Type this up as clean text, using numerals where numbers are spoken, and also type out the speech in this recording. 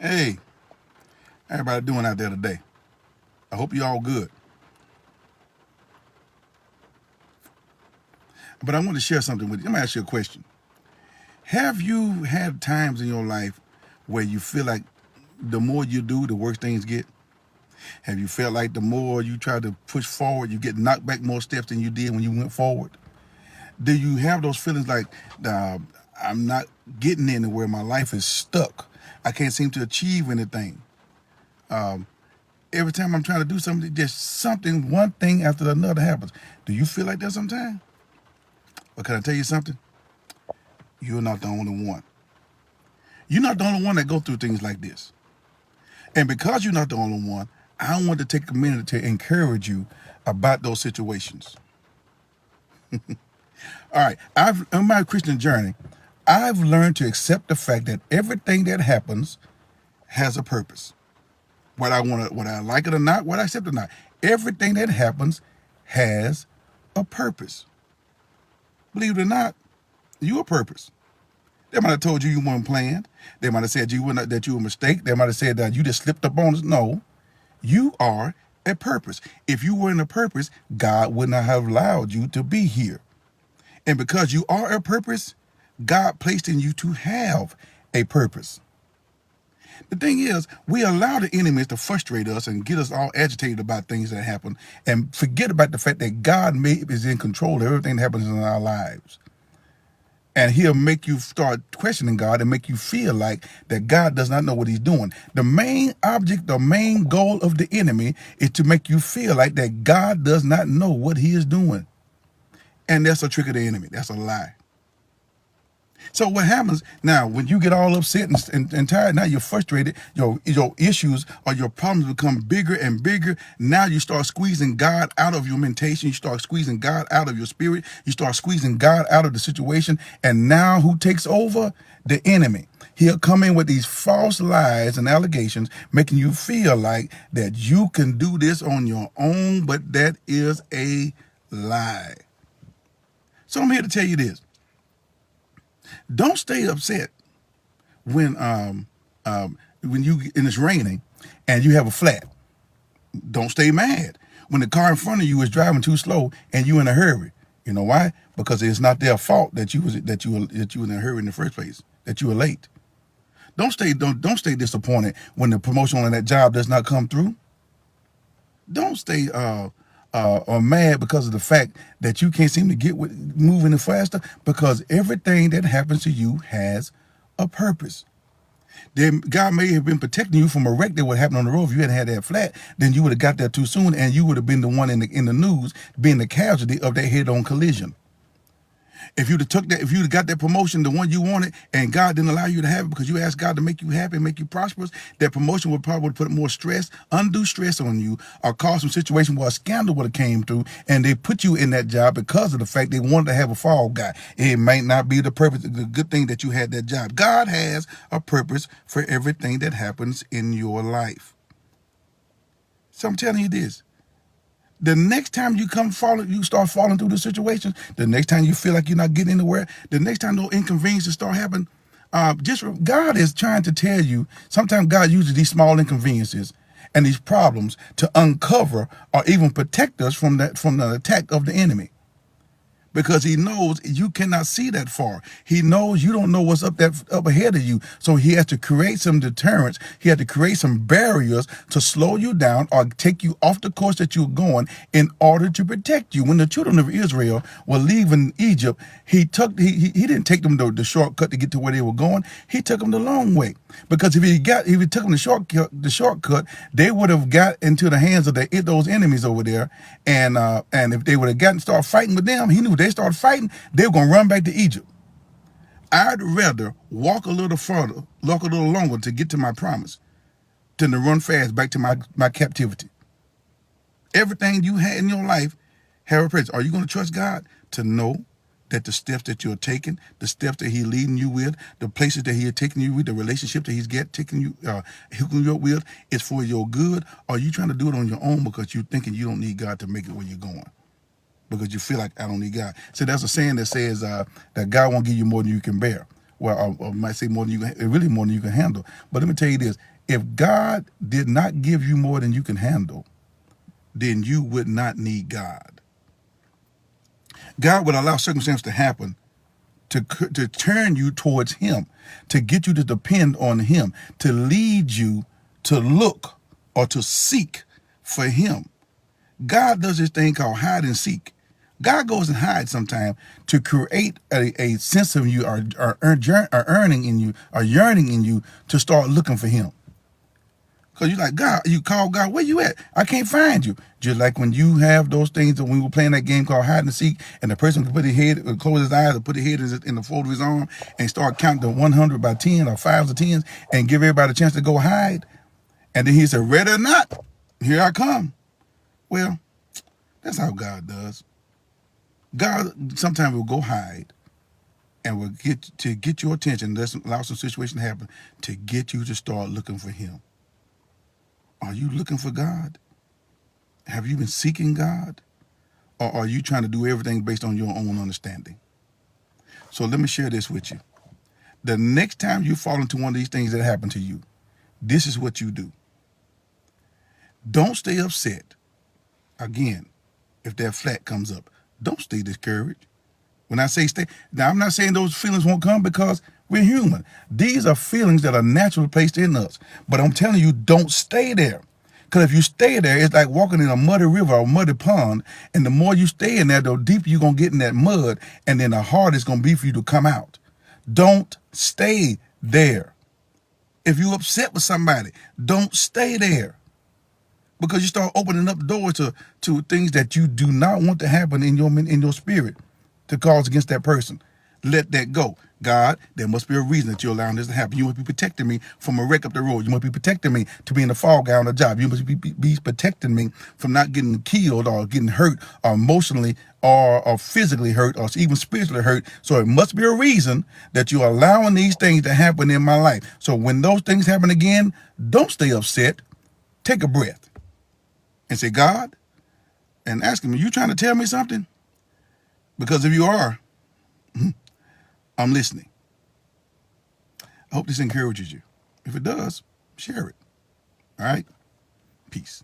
Hey, everybody doing out there today? I hope you all good. But I want to share something with you. Let me ask you a question. Have you had times in your life where you feel like the more you do, the worse things get? Have you felt like the more you try to push forward, you get knocked back more steps than you did when you went forward? Do you have those feelings like, uh, I'm not getting anywhere, my life is stuck, I can't seem to achieve anything? Every time I'm trying to do something, just something, one thing after another happens. Do you feel like that sometimes? But can I tell you something? You're not the only one. You're not the only one that go through things like this. And because you're not the only one, I want to take a minute to encourage you about those situations. All right, on my Christian journey, I've learned to accept the fact that everything that happens has a purpose. Whether I like it or not, whether I accept it or not, everything that happens has a purpose. Believe it or not, you a purpose. They might have told you you weren't planned. They might have said that you were a mistake. They might have said that you just slipped up on us. No, you are a purpose. If you weren't a purpose, God would not have allowed you to be here. And because you are a purpose, God placed in you to have a purpose. The thing is, we allow the enemies to frustrate us and get us all agitated about things that happen and forget about the fact that God is in control of everything that happens in our lives. And he'll make you start questioning God and make you feel like that God does not know what he's doing. The main object, the main goal of the enemy is to make you feel like that God does not know what he is doing. And that's a trick of the enemy. That's a lie. So what happens now when you get all upset and tired? Now you're frustrated. Your issues or your problems become bigger and bigger. Now you start squeezing God out of your mentation. You start squeezing God out of your spirit. You start squeezing God out of the situation. And now who takes over? The enemy. He'll come in with these false lies and allegations, making you feel like that you can do this on your own, but that is a lie. So I'm here to tell you this. Don't stay upset when you and it's raining and you have a flat. Don't stay mad when the car in front of you is driving too slow and you in a hurry. You know why? Because it's not their fault that you were in a hurry in the first place, that you were late. Don't stay disappointed when the promotion on that job does not come through. Don't stay or mad because of the fact that you can't seem to get moving faster, because everything that happens to you has a purpose. Then God may have been protecting you from a wreck that would happen on the road. If you hadn't had that flat, then you would have got there too soon, and you would have been the one in the news being the casualty of that head-on collision. If you'd have got that promotion, the one you wanted, and God didn't allow you to have it because you asked God to make you happy and make you prosperous, that promotion would probably put more stress, undue stress on you, or cause some situation where a scandal would have came through, and they put you in that job because of the fact they wanted to have a fall guy. It might not be the good thing that you had that job. God has a purpose for everything that happens in your life. So I'm telling you this. The next time you start falling through the situation, the next time you feel like you're not getting anywhere, the next time those inconveniences start happening, God is trying to tell you, sometimes God uses these small inconveniences and these problems to uncover or even protect us from the attack of the enemy. Because he knows you cannot see that far. He knows you don't know what's up ahead of you. So he has to create some deterrents. He had to create some barriers to slow you down or take you off the course that you're going in order to protect you. When the children of Israel were leaving Egypt, he didn't take them the shortcut to get to where they were going. He took them the long way. Because if he took them the shortcut, they would have got into the hands of those enemies over there. And if they would have started fighting with them, he knew if they started fighting, they were going to run back to Egypt. I'd rather walk a little further, walk a little longer to get to my promise than to run fast back to my captivity. Everything you had in your life have a purpose. Are you going to trust God to know that the steps that you're taking, the steps that he's leading you with, the places that he is taking you with, the relationship that he's hooking you up with is for your good? Or are you trying to do it on your own because you're thinking you don't need God to make it where you're going? Because you feel like, I don't need God. So there's a saying that says that God won't give you more than you can bear. well, or might say more than you can, really more than you can handle. But let me tell you this: if God did not give you more than you can handle, then you would not need God. God would allow circumstances to happen to turn you towards Him, to get you to depend on Him, to lead you to look or to seek for Him. God does this thing called hide and seek. God goes and hides sometimes to create a sense of you, or earning in you, or yearning in you to start looking for Him. Because you're like, God, you call God, where you at? I can't find you. Just like when you have those things that when we were playing that game called hide and seek, and the person could put his head, close his eyes, or put his head in the fold of his arm and start counting to 100 by 10 or 5s or 10s and give everybody a chance to go hide. And then he said, ready or not, here I come. Well, that's how God does. God sometimes will go hide and will get your attention. Let's allow some situation to happen to get you to start looking for Him. Are you looking for God? Have you been seeking God? Or are you trying to do everything based on your own understanding? So let me share this with you. The next time you fall into one of these things that happen to you, this is what you do. Don't stay upset. Again, if that flat comes up, don't stay discouraged. When I say stay, now I'm not saying those feelings won't come, because we're human. These are feelings that are naturally placed in us. But I'm telling you, don't stay there. Because if you stay there, it's like walking in a muddy river or a muddy pond. And the more you stay in there, the deeper you're going to get in that mud. And then the harder it's going to be for you to come out. Don't stay there. If you're upset with somebody, don't stay there. Because you start opening up doors to things that you do not want to happen in your spirit to cause against that person. Let that go. God, there must be a reason that you're allowing this to happen. You must be protecting me from a wreck up the road. You must be protecting me to be in the fall guy on the job. You must be protecting me from not getting killed or getting hurt or emotionally or physically hurt or even spiritually hurt. So it must be a reason that you're allowing these things to happen in my life. So when those things happen again, don't stay upset. Take a breath and say, God, and ask Him, are you trying to tell me something? Because if you are, I'm listening. I hope this encourages you. If it does, share it. All right? Peace.